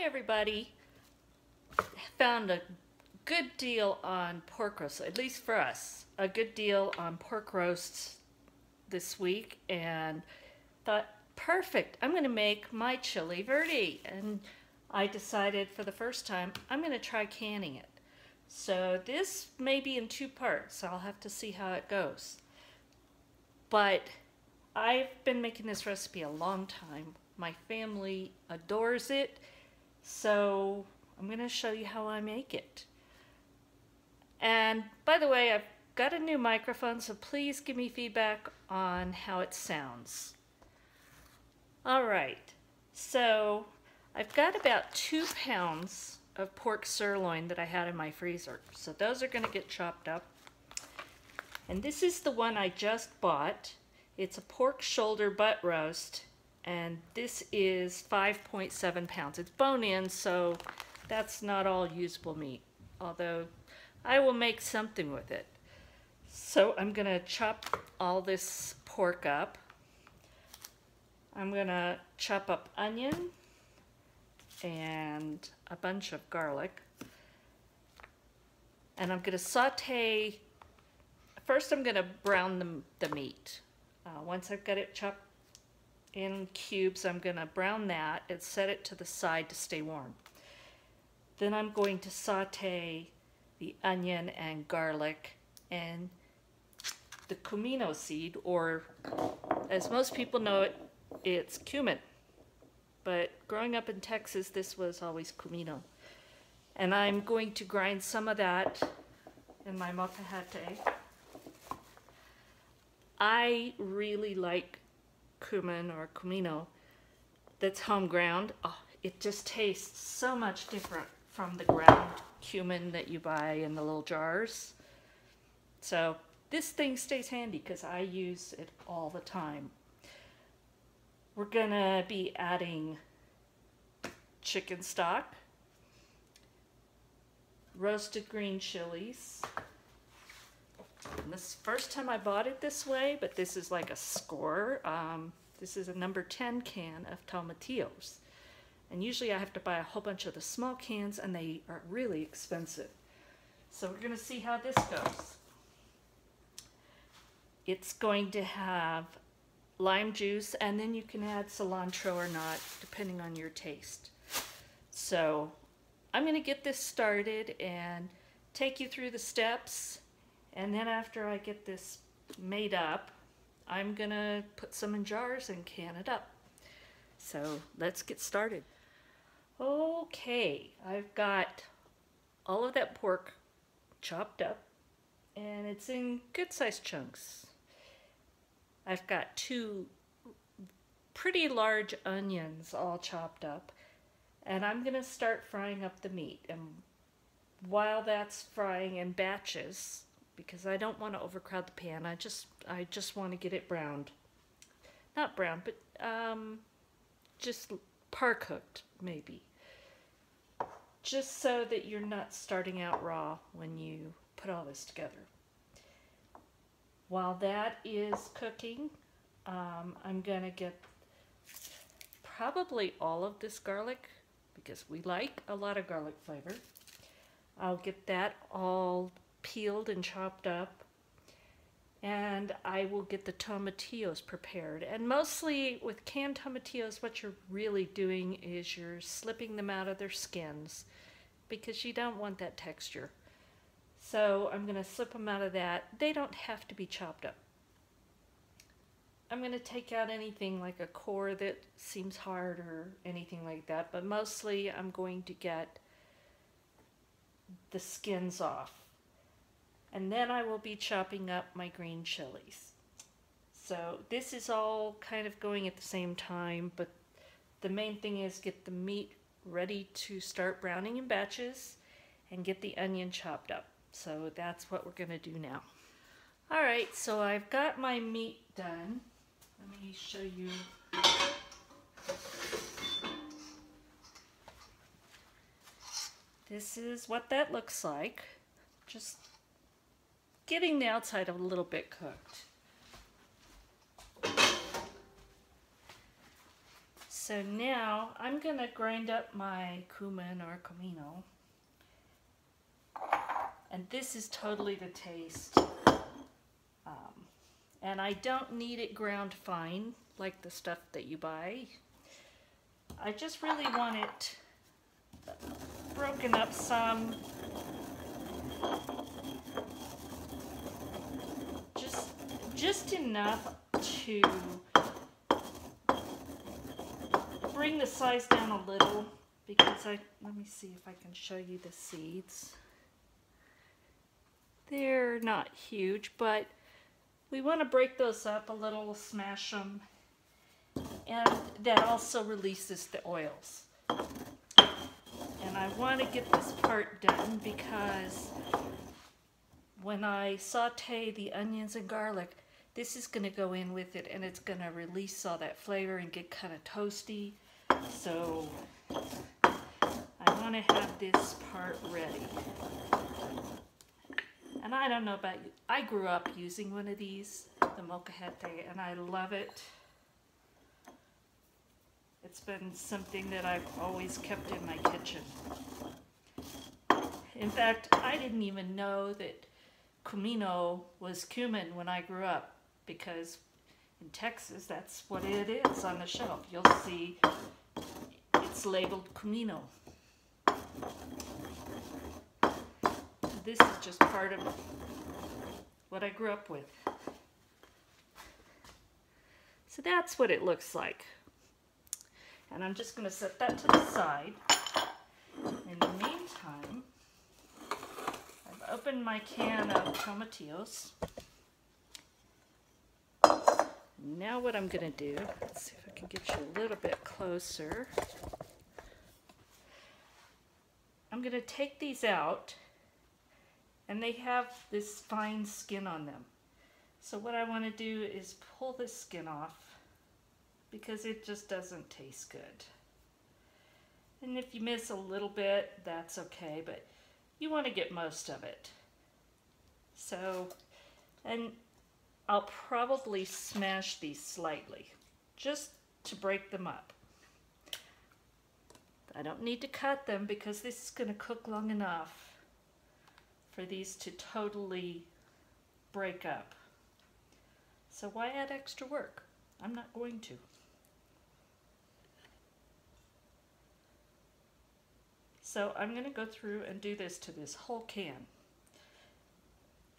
Hi everybody. Found a good deal on pork roasts, at least for us. A good deal on pork roasts this week and thought, perfect, I'm going to make my Chile Verde. And I decided for the first time I'm going to try canning it. So this may be in two parts. I'll have to see how it goes. But I've been making this recipe a long time. My family adores it. So I'm going to show you how I make it. And by the way, I've got a new microphone, so please give me feedback on how it sounds. All right, so I've got about 2 pounds of pork sirloin that I had in my freezer. So those are going to get chopped up. And this is the one I just bought. It's a pork shoulder butt roast. And this is 5.7 pounds. It's bone-in, so that's not all usable meat, although I will make something with it. So I'm going to chop all this pork up. I'm going to chop up onion and a bunch of garlic. And I'm going to saute. First I'm going to brown the meat. Once I've got it chopped in cubes, I'm going to brown that and set it to the side to stay warm. Then I'm going to saute the onion and garlic and the cumin seed, or as most people know it, it's cumin. But growing up in Texas, this was always cumin. And I'm going to grind some of that in my molcajete. I really like cumin or cumino that's home ground. Oh, it just tastes so much different from the ground cumin that you buy in the little jars. So this thing stays handy because I use it all the time. We're gonna be adding chicken stock, roasted green chilies. And this first time I bought it this way, but this is like a score. This is a number 10 can of tomatillos. And usually I have to buy a whole bunch of the small cans and they are really expensive. So we're going to see how this goes. It's going to have lime juice, and then you can add cilantro or not, depending on your taste. So I'm going to get this started and take you through the steps. And then after I get this made up, I'm gonna put some in jars and can it up. So let's get started. Okay, I've got all of that pork chopped up and it's in good sized chunks. I've got 2 pretty large onions all chopped up, and I'm gonna start frying up the meat. And while that's frying in batches, because I don't want to overcrowd the pan. I just want to get it browned. Not browned, but just par cooked maybe. Just so that you're not starting out raw when you put all this together. While that is cooking, I'm going to get probably all of this garlic because we like a lot of garlic flavor. I'll get that all peeled and chopped up, and I will get the tomatillos prepared. And mostly with canned tomatillos, what you're really doing is you're slipping them out of their skins because you don't want that texture. So I'm going to slip them out of that. They don't have to be chopped up. I'm going to take out anything like a core that seems hard or anything like that, but mostly I'm going to get the skins off. And then I will be chopping up my green chilies. So this is all kind of going at the same time, but the main thing is get the meat ready to start browning in batches and get the onion chopped up. So that's what we're going to do now. All right, so I've got my meat done. Let me show you. This is what that looks like. Just getting the outside a little bit cooked. So now I'm gonna grind up my cumin or comino. And this is totally to taste. And I don't need it ground fine like the stuff that you buy. I just really want it broken up some. Just enough to bring the size down a little, because let me see if I can show you the seeds. They're not huge, but we want to break those up a little, smash them, and that also releases the oils. And I want to get this part done because when I saute the onions and garlic, this is going to go in with it and it's going to release all that flavor and get kind of toasty. So I want to have this part ready. And I don't know about you, I grew up using one of these, the molcajete, and I love it. It's been something that I've always kept in my kitchen. In fact, I didn't even know that comino was cumin when I grew up, because in Texas, that's what it is on the shelf. You'll see it's labeled comino. This is just part of what I grew up with. So that's what it looks like. And I'm just going to set that to the side. In the meantime, I've opened my can of tomatillos. Now what I'm going to do, let's see if I can get you a little bit closer. I'm going to take these out, and they have this fine skin on them. So what I want to do is pull this skin off, because it just doesn't taste good. And if you miss a little bit, that's okay, but you want to get most of it. So, and I'll probably smash these slightly, just to break them up. I don't need to cut them because this is going to cook long enough for these to totally break up. So why add extra work? I'm not going to. So I'm going to go through and do this to this whole can,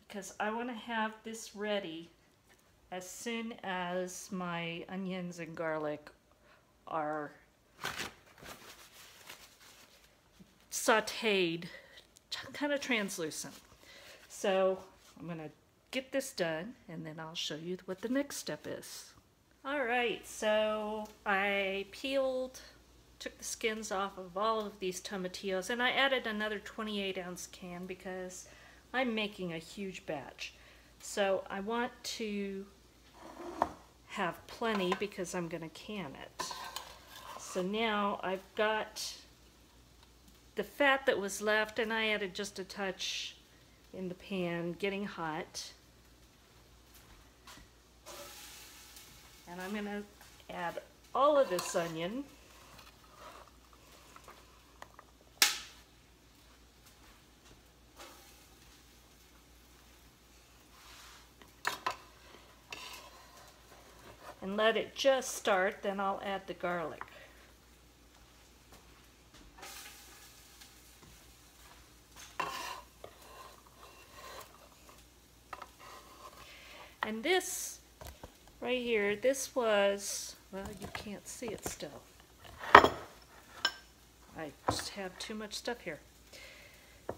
because I want to have this ready as soon as my onions and garlic are sauteed, kind of translucent. So I'm going to get this done, and then I'll show you what the next step is. All right, so I took the skins off of all of these tomatillos, and I added another 28-ounce can because I'm making a huge batch. So I want to have plenty because I'm going to can it. So now I've got the fat that was left, and I added just a touch in the pan, getting hot. And I'm going to add all of this onion. And let it just start, then I'll add the garlic. And this right here, this was, well, you can't see it still. I just have too much stuff here.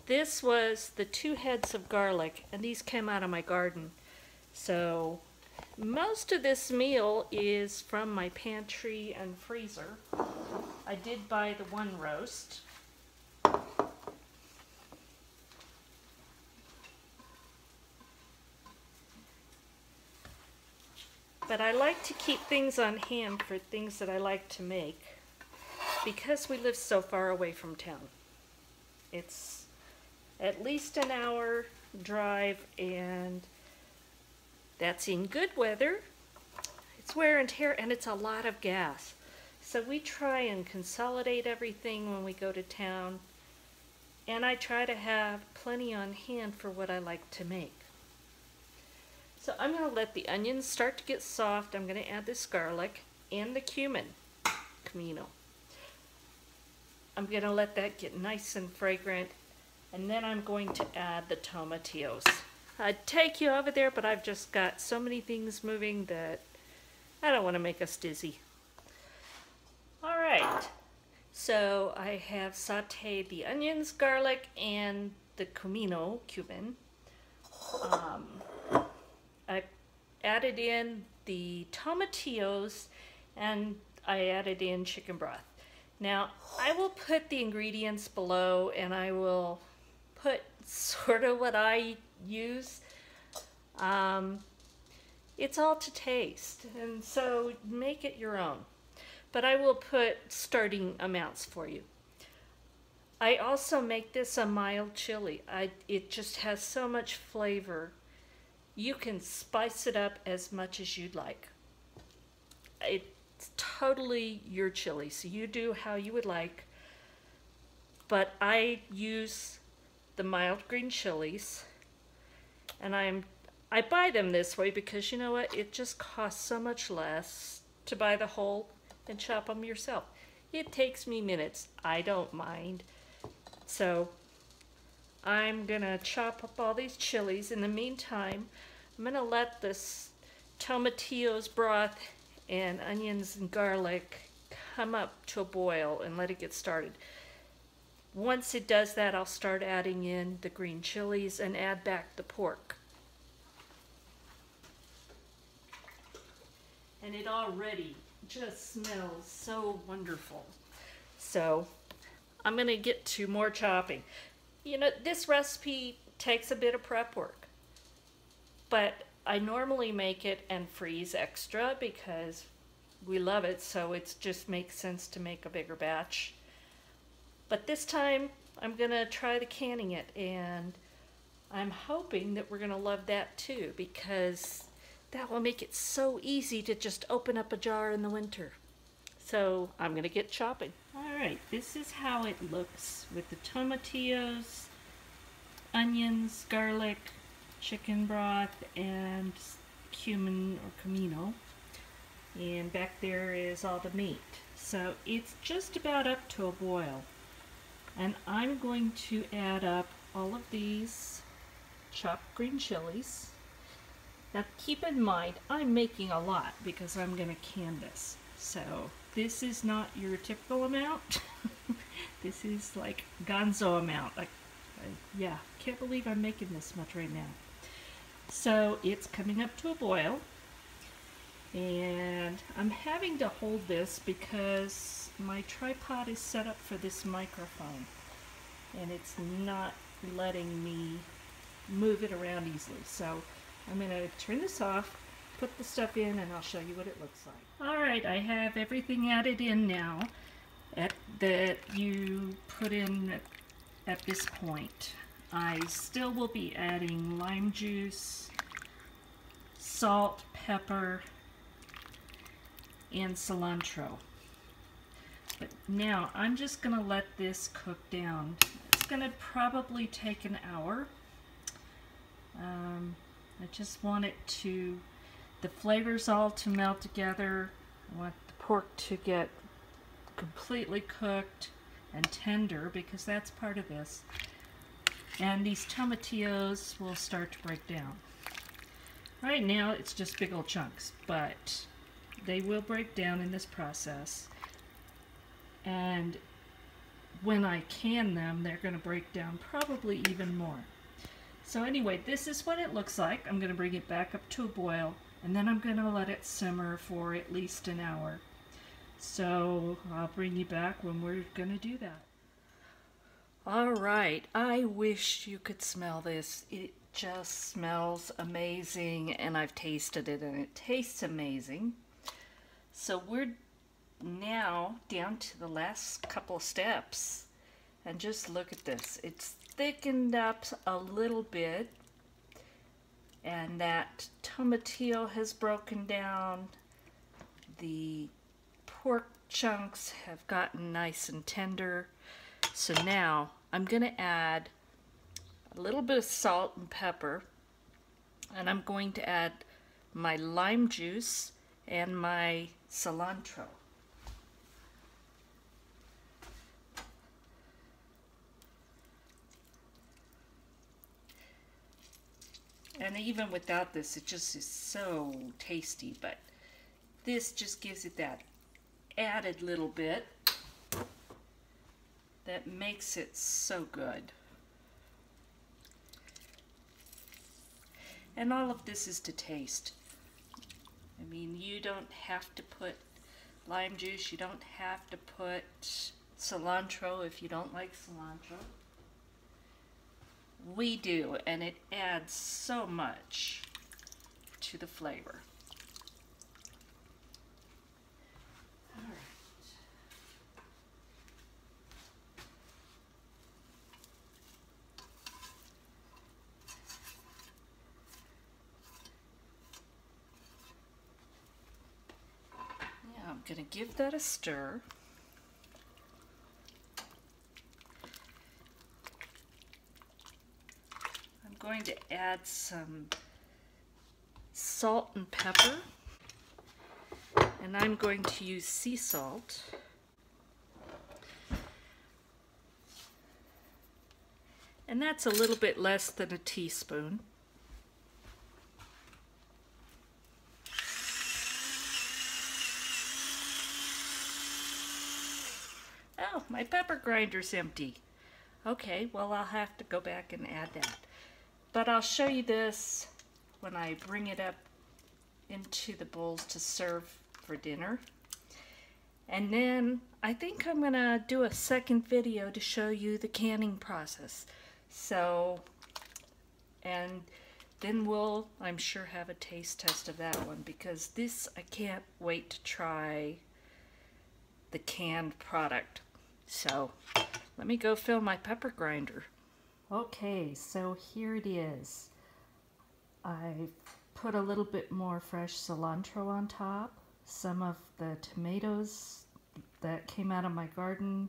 This was the 2 heads of garlic, and these came out of my garden. So most of this meal is from my pantry and freezer. I did buy the 1 roast. But I like to keep things on hand for things that I like to make, because we live so far away from town. It's at least an hour drive, and that's in good weather. It's wear and tear, and it's a lot of gas. So we try and consolidate everything when we go to town, and I try to have plenty on hand for what I like to make. So I'm going to let the onions start to get soft. I'm going to add this garlic and the cumin, comino. I'm going to let that get nice and fragrant, and then I'm going to add the tomatillos. I'd take you over there, but I've just got so many things moving that I don't want to make us dizzy. All right, so I have sauteed the onions, garlic, and the cumin. I added in the tomatillos, and I added in chicken broth. Now, I will put the ingredients below, and I will put sort of what I use. It's all to taste, and so make it your own. But I will put starting amounts for you. I also make this a mild chili. It just has so much flavor. You can spice it up as much as you'd like. It's totally your chili, so you do how you would like. But I use the mild green chilies, and I buy them this way because you know what? It just costs so much less to buy the whole and chop them yourself. It takes me minutes. I don't mind. So I'm gonna chop up all these chilies. In the meantime, I'm gonna let this tomatillos broth and onions and garlic come up to a boil and let it get started. Once it does that, I'll start adding in the green chilies and add back the pork. And it already just smells so wonderful. So I'm going to get to more chopping. You know, this recipe takes a bit of prep work, but I normally make it and freeze extra because we love it, so it just makes sense to make a bigger batch. But this time I'm going to try the canning it, and I'm hoping that we're going to love that too, because that will make it so easy to just open up a jar in the winter. So I'm going to get chopping. Alright, this is how it looks with the tomatillos, onions, garlic, chicken broth, and cumin or comino. And back there is all the meat. So it's just about up to a boil. And I'm going to add up all of these chopped green chilies. Now keep in mind, I'm making a lot because I'm going to can this. So this is not your typical amount. This is like gonzo amount. Yeah, can't believe I'm making this much right now. So it's coming up to a boil. And I'm having to hold this because my tripod is set up for this microphone. And it's not letting me move it around easily. So I'm going to turn this off, put the stuff in, and I'll show you what it looks like. Alright, I have everything added in now that you put in at this point. I still will be adding lime juice, salt, pepper, and cilantro. But now I'm just going to let this cook down. It's going to probably take an hour. I just want it to, the flavors all to melt together. I want the pork to get completely cooked and tender because that's part of this. And these tomatillos will start to break down. Right now it's just big old chunks, but they will break down in this process. And when I can them, they're going to break down probably even more. So anyway, this is what it looks like. I'm going to bring it back up to a boil, and then I'm going to let it simmer for at least an hour. So I'll bring you back when we're going to do that. Alright, I wish you could smell this. It just smells amazing, and I've tasted it, and it tastes amazing. So we're now down to the last couple of steps, and just look at this. It's thickened up a little bit, and that tomatillo has broken down. The pork chunks have gotten nice and tender. So now I'm going to add a little bit of salt and pepper, and I'm going to add my lime juice and my cilantro. And even without this, it just is so tasty, but this just gives it that added little bit that makes it so good. And all of this is to taste. I mean, you don't have to put lime juice, you don't have to put cilantro if you don't like cilantro. We do, and it adds so much to the flavor. All right. Now I'm going to give that a stir. Going to add some salt and pepper, and I'm going to use sea salt. And that's a little bit less than a teaspoon. Oh, my pepper grinder's empty. Okay, well, I'll have to go back and add that. But I'll show you this when I bring it up into the bowls to serve for dinner. And then I think I'm gonna do a second video to show you the canning process. So, and then we'll, I'm sure, have a taste test of that one, because this, I can't wait to try the canned product. So, let me go fill my pepper grinder. Okay, so here it is. I've put a little bit more fresh cilantro on top, some of the tomatoes that came out of my garden,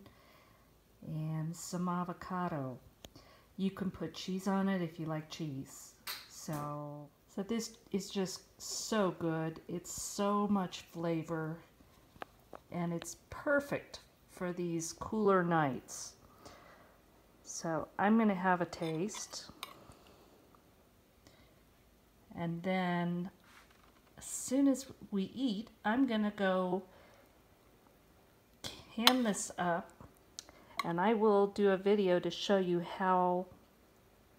and some avocado. You can put cheese on it if you like cheese. So this is just so good. It's so much flavor, and it's perfect for these cooler nights. So I'm going to have a taste, and then as soon as we eat, I'm going to go can this up, and I will do a video to show you how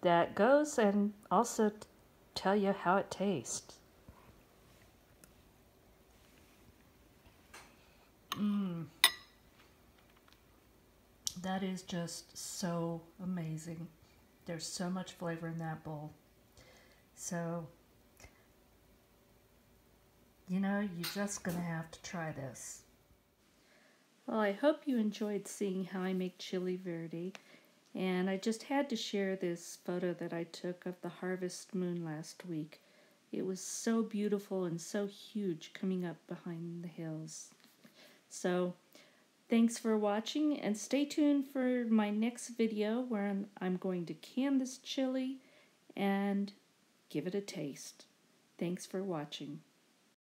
that goes and also tell you how it tastes. That is just so amazing. There's so much flavor in that bowl. So, you know, you're just gonna have to try this. Well, I hope you enjoyed seeing how I make Chile Verde, and I just had to share this photo that I took of the harvest moon last week. It was so beautiful and so huge coming up behind the hills. So, thanks for watching, and stay tuned for my next video where I'm going to can this chili and give it a taste. Thanks for watching.